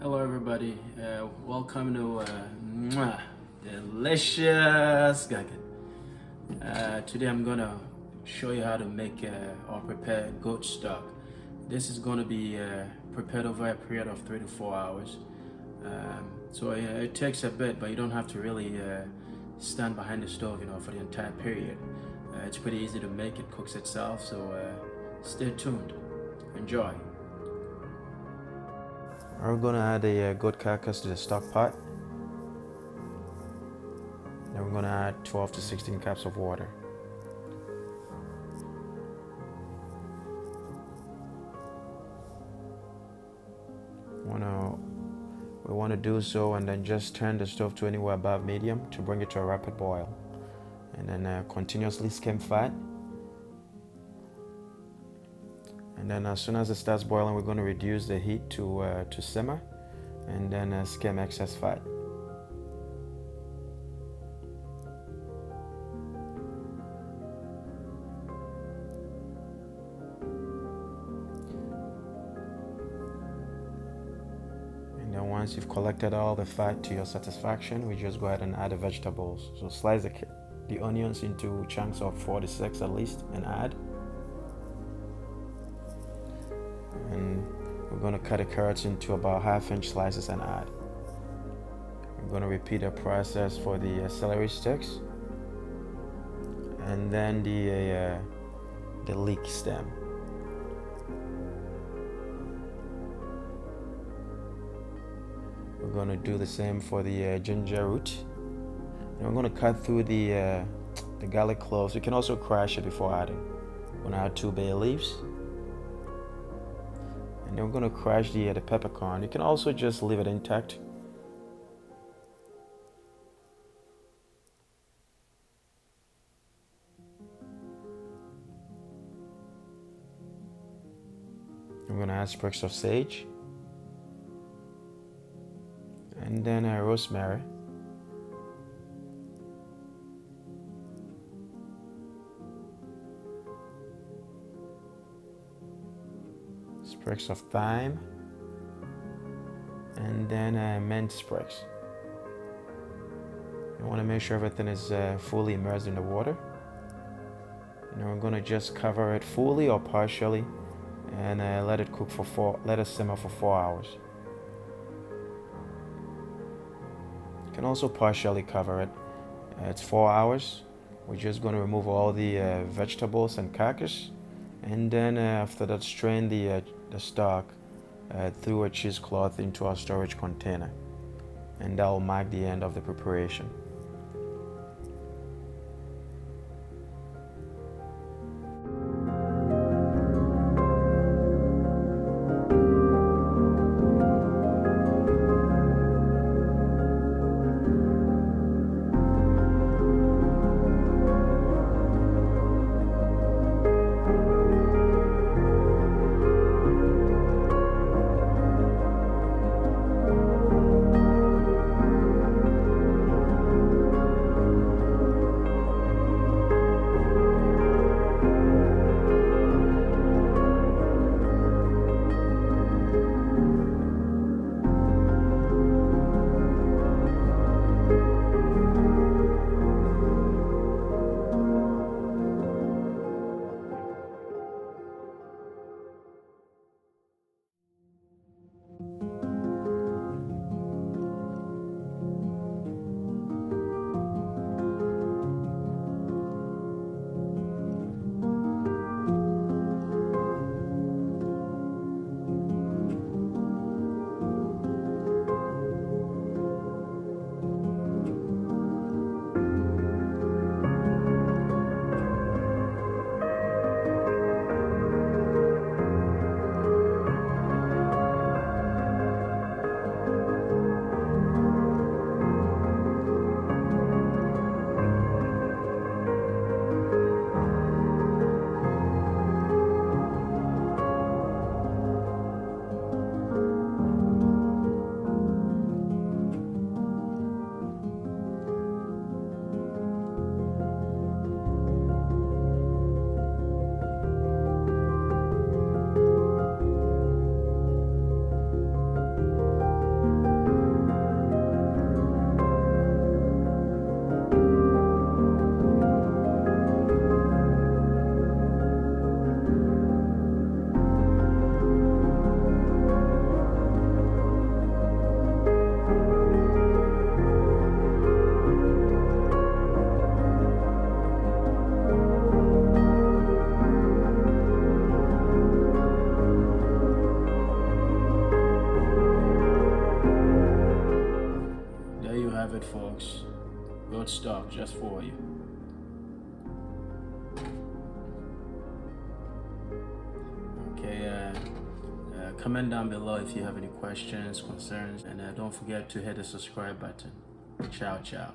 Hello, everybody. Welcome to delicious gagging. Today, I'm gonna show you how to make or prepare goat stock. This is gonna be prepared over a period of 3 to 4 hours. It takes a bit, but you don't have to really stand behind the stove, for the entire period. It's pretty easy to make. It cooks itself. So stay tuned. Enjoy. We're going to add a goat carcass to the stock pot. Then we're going to add 12 to 16 cups of water. We want to do so and then just turn the stove to anywhere above medium to bring it to a rapid boil. And then continuously skim fat. And then as soon as it starts boiling, we're going to reduce the heat to simmer and then skim excess fat. And then once you've collected all the fat to your satisfaction, we just go ahead and add the vegetables. So slice the onions into chunks of 4 to 6 at least and add. And we're going to cut the carrots into about half-inch slices and add. We're going to repeat the process for the celery sticks and then the leek stem. We're going to do the same for the ginger root. And we're going to cut through the garlic cloves. You can also crush it before adding. We're going to add 2 bay leaves. And then we're going to crush the peppercorn. You can also just leave it intact. I'm going to add sprigs of sage. And then rosemary. Sprigs of thyme, and then mint sprigs. You want to make sure everything is fully immersed in the water. And we're going to just cover it fully or partially and let it cook let it simmer for 4 hours. You can also partially cover it. It's 4 hours. We're just going to remove all the vegetables and carcass, and then after that, strain the stock through a cheesecloth into our storage container, and that will mark the end of the preparation. goat stock just for you. Okay, comment down below if you have any questions, concerns, and don't forget to hit the subscribe button. Ciao, ciao.